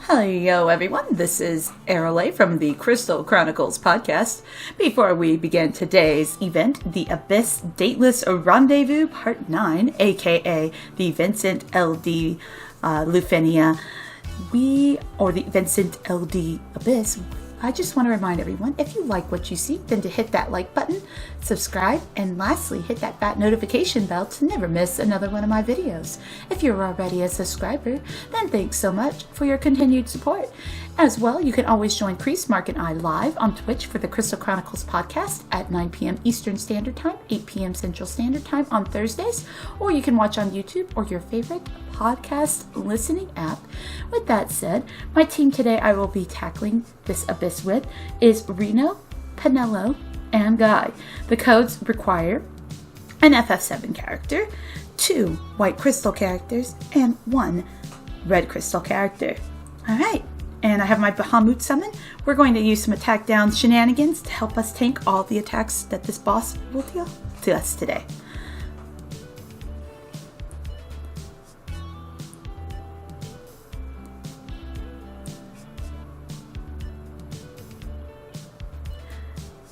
Hello everyone, this is Aarolei from the Crystal Chronicles podcast. Before we begin today's event, the Abyss Dateless Rendevous Part 9, aka the Vincent LD Lufenia, or the Vincent LD Abyss, I just want to remind everyone, if you like what you see, then to hit that like button, subscribe, and lastly, hit that fat notification bell to never miss another one of my videos. If you're already a subscriber, then thanks so much for your continued support. As well, you can always join Kriese and I live on Twitch for the Crystal Chronicles podcast at 9 p.m. Eastern Standard Time, 8 p.m. Central Standard Time on Thursdays, or you can watch on YouTube or your favorite podcast listening app. With that said, my team today I will be tackling this abyss with is Reno, Penelo, and Guy. The codes require an FF7 character, 2 white crystal characters, and 1 red crystal character. Alright, and I have my Bahamut summon. We're going to use some attack down shenanigans to help us tank all the attacks that this boss will deal to us today.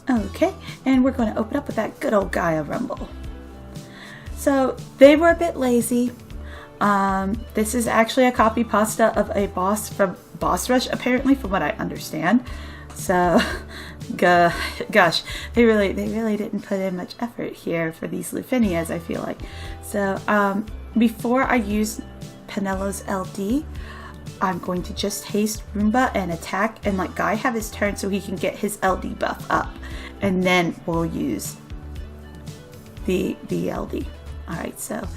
Okay, and we're going to open up with that good old Gaia Rumble. So they were a bit lazy. This is actually a copy pasta of a boss from Boss Rush, apparently, from what I understand. So, gosh, they really didn't put in much effort here for these Lufenias, I feel like. So, before I use Penelo's LD, I'm going to just haste Roomba and attack and let Guy have his turn so he can get his LD buff up. And then we'll use the LD. Alright, so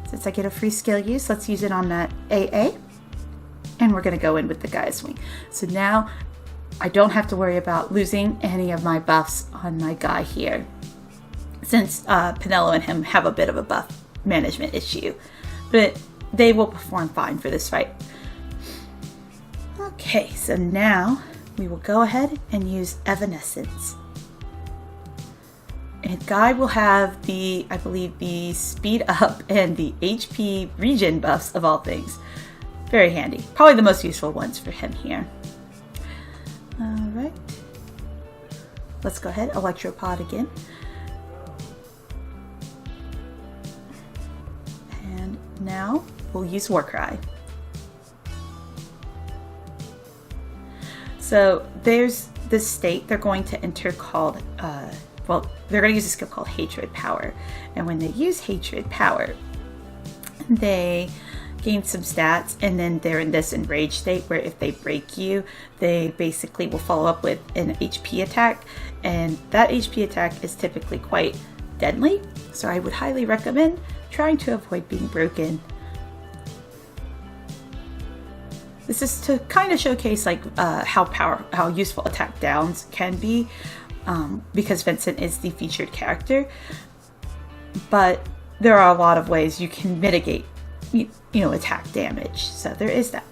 since I get a free skill use, let's use it on that AA. And we're going to go in with the Gaia Swing. So now I don't have to worry about losing any of my buffs on my Guy here, since Penelo and him have a bit of a buff management issue. But they will perform fine for this fight. Okay, so now we will go ahead and use Evanescence. And Guy will have the, I believe, the speed up and the HP regen buffs of all things. Very handy. Probably the most useful ones for him here. Alright. Let's go ahead, Electropod again. And now we'll use Warcry. So there's this state they're going to enter called, they're going to use a skill called Hatred Power. And when they use Hatred Power, they gain some stats, and then they're in this enraged state where if they break you, they basically will follow up with an HP attack. And that HP attack is typically quite deadly. So I would highly recommend trying to avoid being broken. This is to kind of showcase like how useful attack downs can be, because Vincent is the featured character. But there are a lot of ways you can mitigate, attack damage. So there is that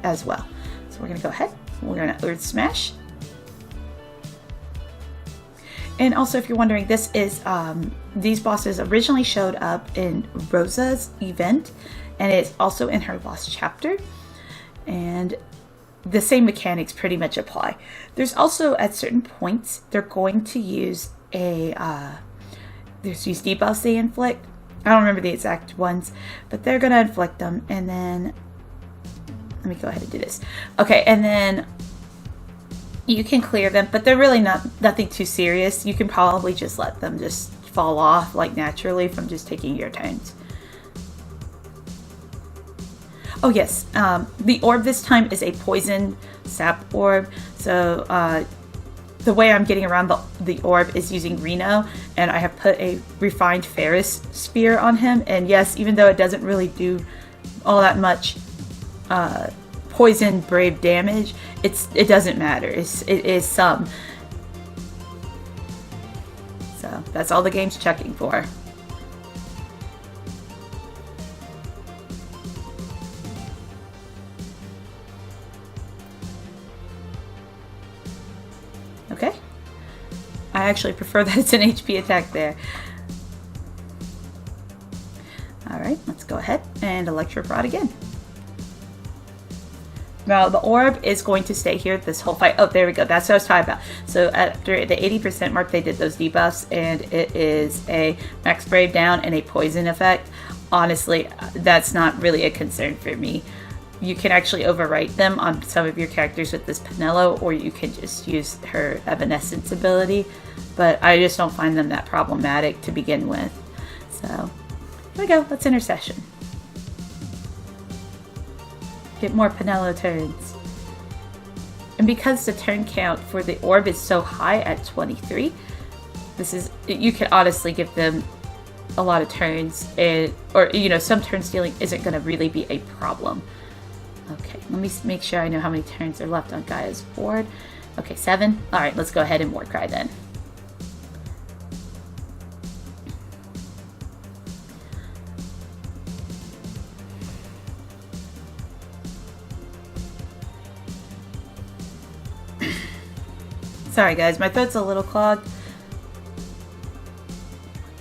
as well. So we're gonna go ahead. We're gonna Earth Smash. And also, if you're wondering, this is these bosses originally showed up in Rosa's event, and it's also in her Lost Chapter. And the same mechanics pretty much apply. There's also, at certain points, they're going to use there's these debuffs they inflict. I don't remember the exact ones, but they're going to inflict them. And then, let me go ahead and do this. Okay, and then you can clear them, but they're really nothing too serious. You can probably just let them just fall off like naturally from just taking your turns. Oh yes, the orb this time is a poison sap orb. So the way I'm getting around the orb is using Reno, and I have put a refined Ferris Sphere on him. And yes, even though it doesn't really do all that much poison brave damage, it doesn't matter. It is some. So that's all the game's checking for. Okay. I actually prefer that it's an HP attack there. Alright, let's go ahead and Electro Rod again. Now, the orb is going to stay here this whole fight. Oh, there we go. That's what I was talking about. So after the 80% mark, they did those debuffs, and it is a max brave down and a poison effect. Honestly, that's not really a concern for me. You can actually overwrite them on some of your characters with this Penelo, or you can just use her Evanescence ability. But I just don't find them that problematic to begin with. So, here we go. Let's Intercession. Get more Penelo turns. And because the turn count for the orb is so high at 23, you could honestly give them a lot of turns, or some turn stealing isn't going to really be a problem. Okay, let me make sure I know how many turns are left on Gaia's board. Okay, 7. All right, let's go ahead and Warcry then. Sorry guys, my throat's a little clogged,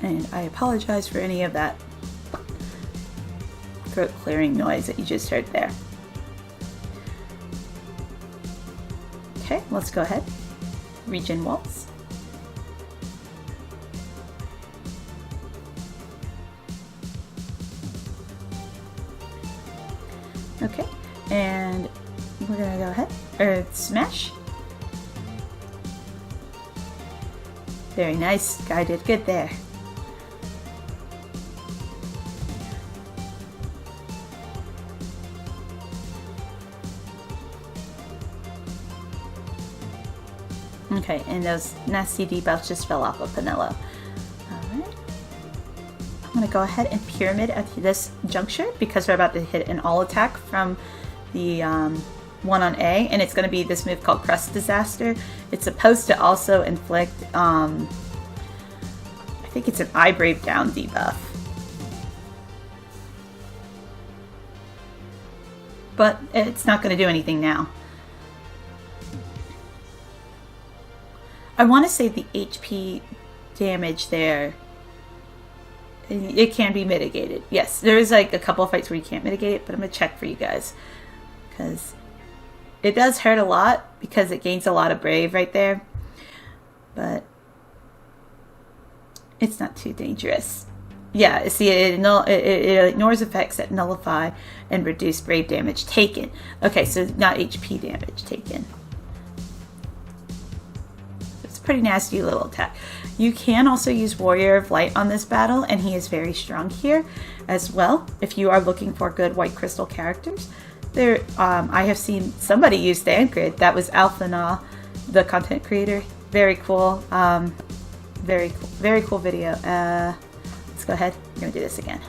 and I apologize for any of that throat clearing noise that you just heard there. Okay, let's go ahead. Regen Waltz. Okay, and we're gonna go ahead. Earth Smash. Very nice. Guy did good there. Okay, and those nasty debuffs just fell off of Penelo. Alright. I'm going to go ahead and Pyramid at this juncture because we're about to hit an all attack from the one on A, and it's going to be this move called Crust Disaster. It's supposed to also inflict, I think it's an ibrv down debuff. But it's not going to do anything now. I want to say the HP damage there, it can be mitigated. Yes, there is like a couple of fights where you can't mitigate it, but I'm going to check for you guys. Because it does hurt a lot because it gains a lot of brave right there. But it's not too dangerous. Yeah, see, it ignores effects that nullify and reduce brave damage taken. Okay, so not HP damage taken. It's a pretty nasty little attack. You can also use Warrior of Light on this battle, and he is very strong here as well. If you are looking for good white crystal characters, there I have seen somebody use the Grid. That was Alphana, the content creator. Very cool. Very cool video. Let's go ahead. We're gonna do this again.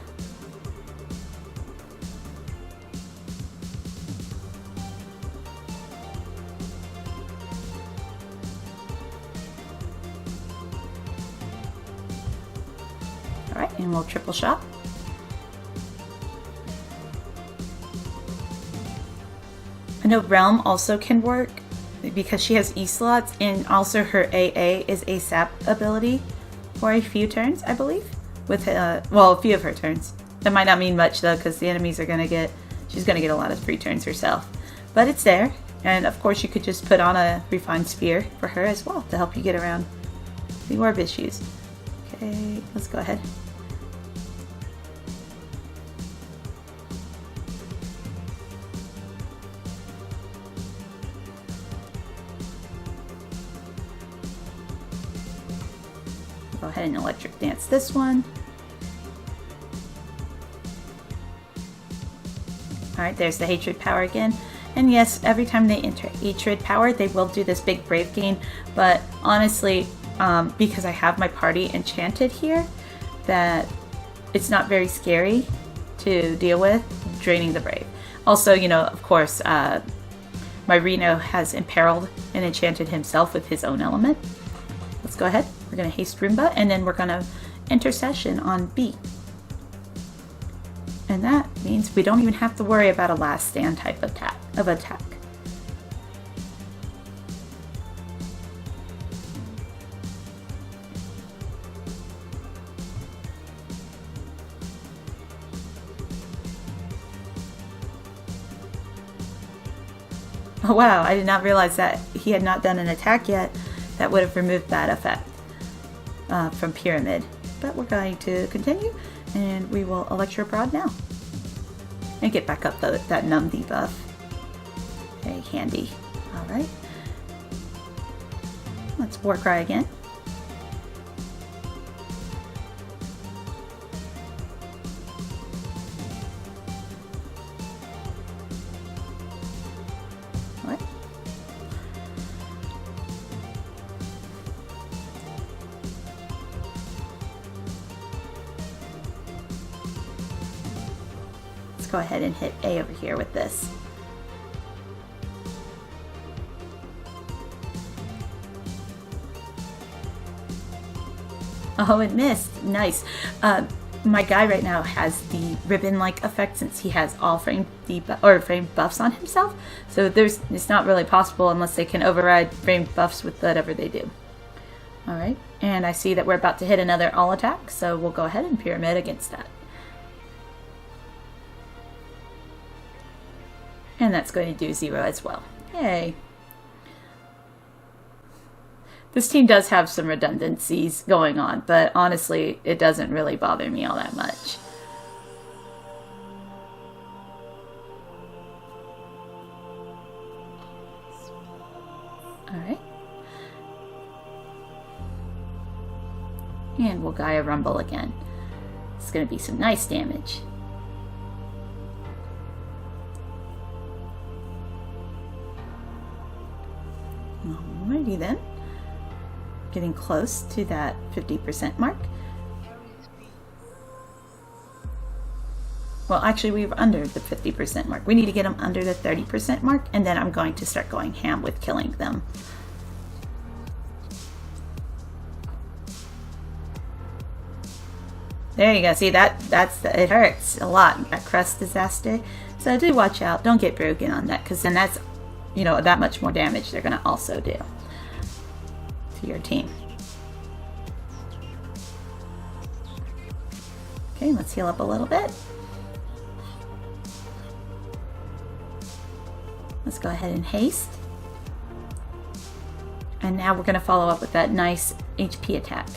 All right, and we'll triple shot. I know Realm also can work because she has E slots, and also her AA is a sap ability for a few turns, I believe. With well, a few of her turns. That might not mean much though, because the enemies are she's gonna get a lot of free turns herself. But it's there, and of course you could just put on a Refined Spear for her as well to help you get around the orb issues. Okay, let's go ahead. Go ahead and Electric Dance this one. Alright, there's the Hatred power again. And yes, every time they enter Hatred power, they will do this big Brave gain. But honestly, because I have my party enchanted here, that it's not very scary to deal with, draining the Brave. Also, you know, of course, my Reno has imperiled and enchanted himself with his own element. Let's go ahead. We're going to haste Roomba, and then we're going to Intercession on B. And that means we don't even have to worry about a last stand type of attack. Oh wow, I did not realize that he had not done an attack yet. That would have removed that effect from Pyramid. But we're going to continue, and we will Electro-Prod now. And get back up that numb debuff. Very handy. Alright. Let's Warcry again. What? Let's go ahead and hit A over here with this. Oh, it missed. Nice. My guy right now has the ribbon-like effect since he has all frame buffs on himself. So it's not really possible unless they can override frame buffs with whatever they do. Alright, and I see that we're about to hit another all attack, so we'll go ahead and Pyramid against that. And that's going to do 0 as well. Yay. This team does have some redundancies going on, but honestly, it doesn't really bother me all that much. Alright. And we'll Gaia Rumble again. It's going to be some nice damage. Alrighty then. Getting close to that 50% mark. Well, actually, we were under the 50% mark. We need to get them under the 30% mark, and then I'm going to start going ham with killing them. There you go. See, it hurts a lot, that crust disaster. So do watch out. Don't get broken on that, because then that's, you know, that much more damage they're going to also do to your team. Okay, let's heal up a little bit. Let's go ahead and haste. And now we're going to follow up with that nice HP attack.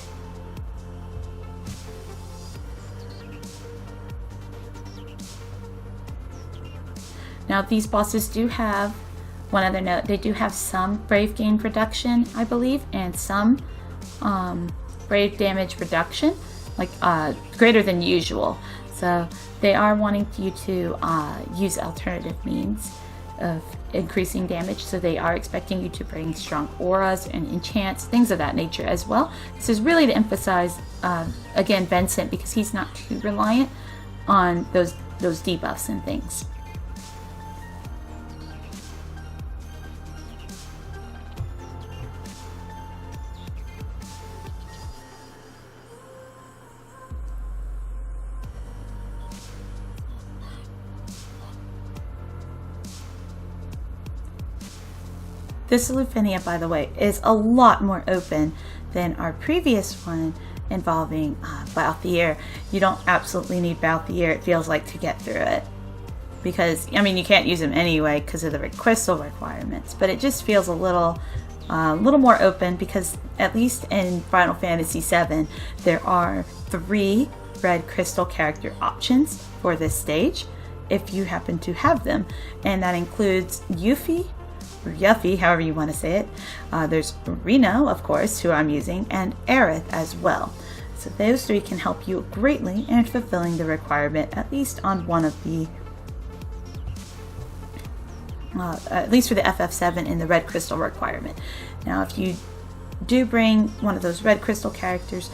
Now these bosses do have, one other note, they do have some brave gain reduction, I believe, and some brave damage reduction, like greater than usual. So they are wanting you to use alternative means of increasing damage, so they are expecting you to bring strong auras and enchants, things of that nature as well. This is really to emphasize, again, Vincent, because he's not too reliant on those debuffs and things. This Lufenia, by the way, is a lot more open than our previous one involving Balthier. You don't absolutely need Balthier, it feels like, to get through it. Because, I mean, you can't use them anyway because of the crystal requirements. But it just feels a little more open because, at least in Final Fantasy VII, there are 3 red crystal character options for this stage, if you happen to have them. And that includes Yuffie, or Yuffie, however you want to say it. There's Reno, of course, who I'm using, and Aries as well. So those 3 can help you greatly in fulfilling the requirement, at least on one of the, at least for the FF7 in the red crystal requirement. Now, if you do bring one of those red crystal characters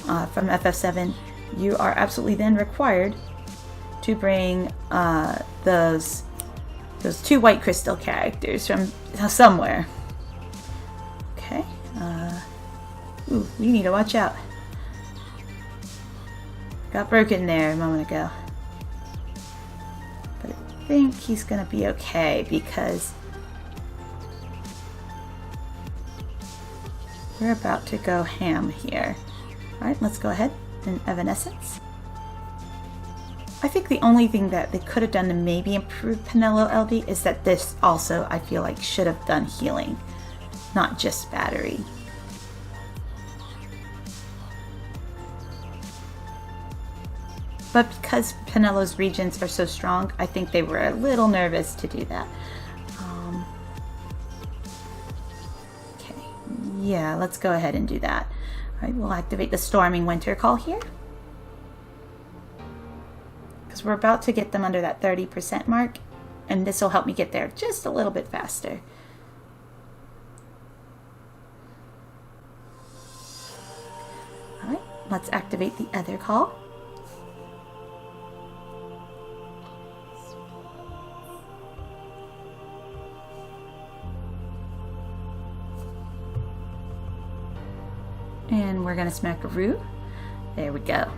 from FF7, you are absolutely then required to bring those 2 white crystal characters from somewhere. Okay. Ooh, we need to watch out. Got broken there a moment ago. But I think he's going to be okay because we're about to go ham here. Alright, let's go ahead and Evanescence. I think the only thing that they could have done to maybe improve Penelo LD is that this also, I feel like, should have done healing, not just battery. But because Penelo's regions are so strong, I think they were a little nervous to do that. Okay, yeah, let's go ahead and do that. All right, we'll activate the Storming Winter Call here. Because we're about to get them under that 30% mark, and this will help me get there just a little bit faster. All right, let's activate the other call. And we're going to smack a root. There we go.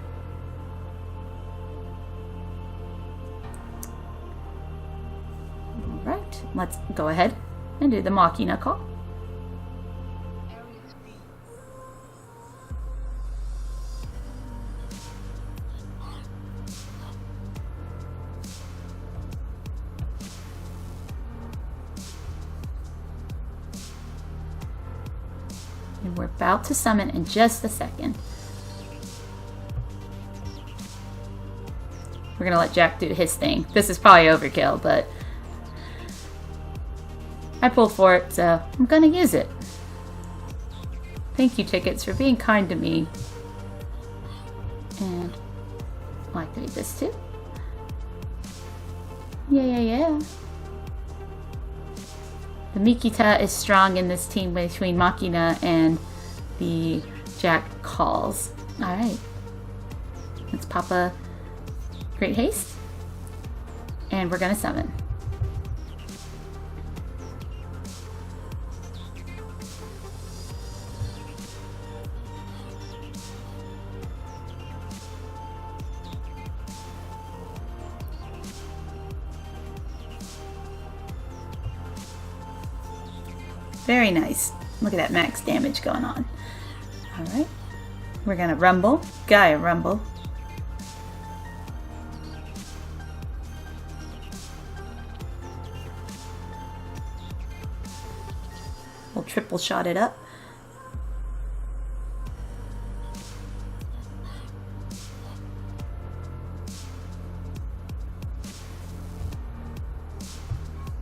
All right, let's go ahead and do the Machina call. And we're about to summon in just a second. We're gonna let Jack do his thing. This is probably overkill, but I pulled for it, so I'm gonna use it. Thank you, Tickets, for being kind to me. And I'll activate this too. Yeah. The Mikita is strong in this team between Machina and the Jack calls. Alright. Let's pop a Great Haste. And we're going to summon. Very nice. Look at that max damage going on. Alright. We're gonna rumble. Gaia rumble. We'll triple shot it up.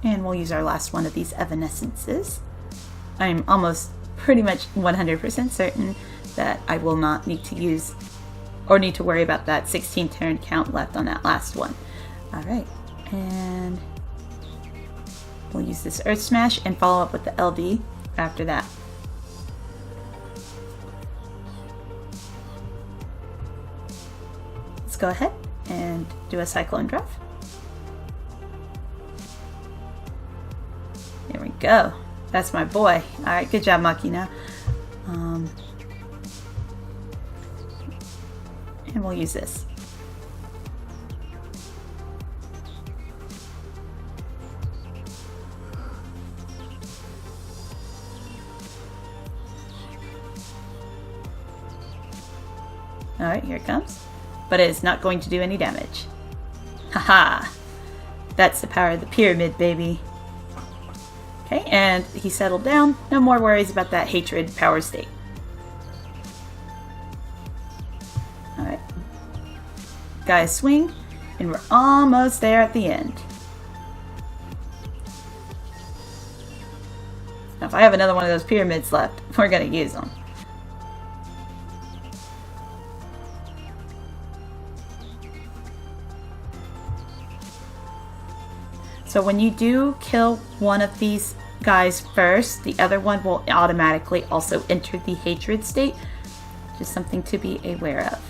And we'll use our last one of these evanescences. I'm almost pretty much 100% certain that I will not need to use or need to worry about that 16 turn count left on that last one. Alright, and we'll use this Earth Smash and follow up with the LD after that. Let's go ahead and do a Cyclone Draft. There we go. That's my boy. Alright, good job, Machina. And we'll use this. Alright, here it comes. But it is not going to do any damage. Haha! That's the power of the pyramid, baby. Okay, and he settled down. No more worries about that hatred power state. Alright. Guys, swing. And we're almost there at the end. Now, if I have another one of those pyramids left, we're going to use them. So when you do kill one of these guys first, the other one will automatically also enter the hatred state. Just something to be aware of.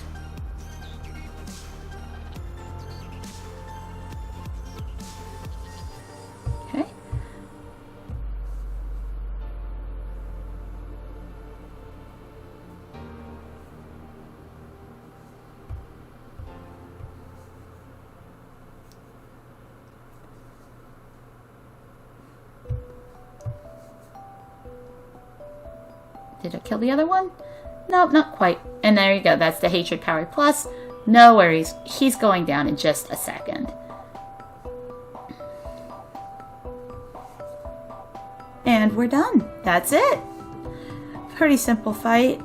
Okay. Did I kill the other one? Nope, not quite. And there you go. That's the Hatred Power Plus No worries. He's going down in just a second. And we're done. That's it. Pretty simple fight.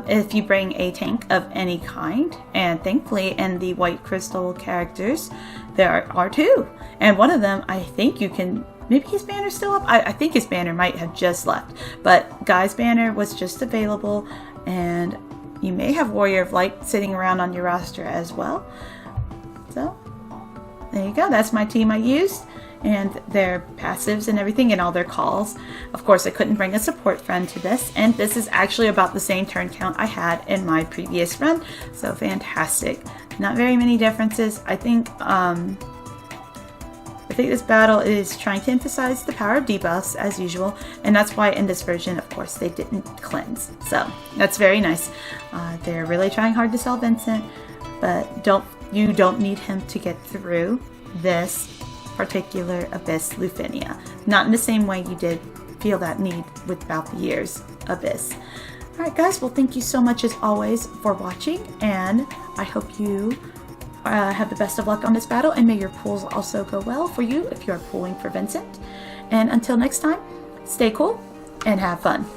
If you bring a tank of any kind, and thankfully in the white crystal characters, there are two. And one of them, I think you can, maybe his banner's still up? I think his banner might have just left. But Guy's banner was just available, and you may have Warrior of Light sitting around on your roster as well. So, there you go. That's my team I used. And their passives and everything and all their calls. Of course, I couldn't bring a support friend to this, and this is actually about the same turn count I had in my previous run, so fantastic. Not very many differences. I think this battle is trying to emphasize the power of debuffs as usual, and that's why in this version, of course, they didn't cleanse. So that's very nice. They're really trying hard to sell Vincent, but you don't need him to get through this particular Abyss Lufenia. Not in the same way you did feel that need with Balthier's Abyss. Alright guys, well thank you so much as always for watching, and I hope you have the best of luck on this battle, and may your pulls also go well for you if you are pulling for Vincent. And until next time, stay cool and have fun.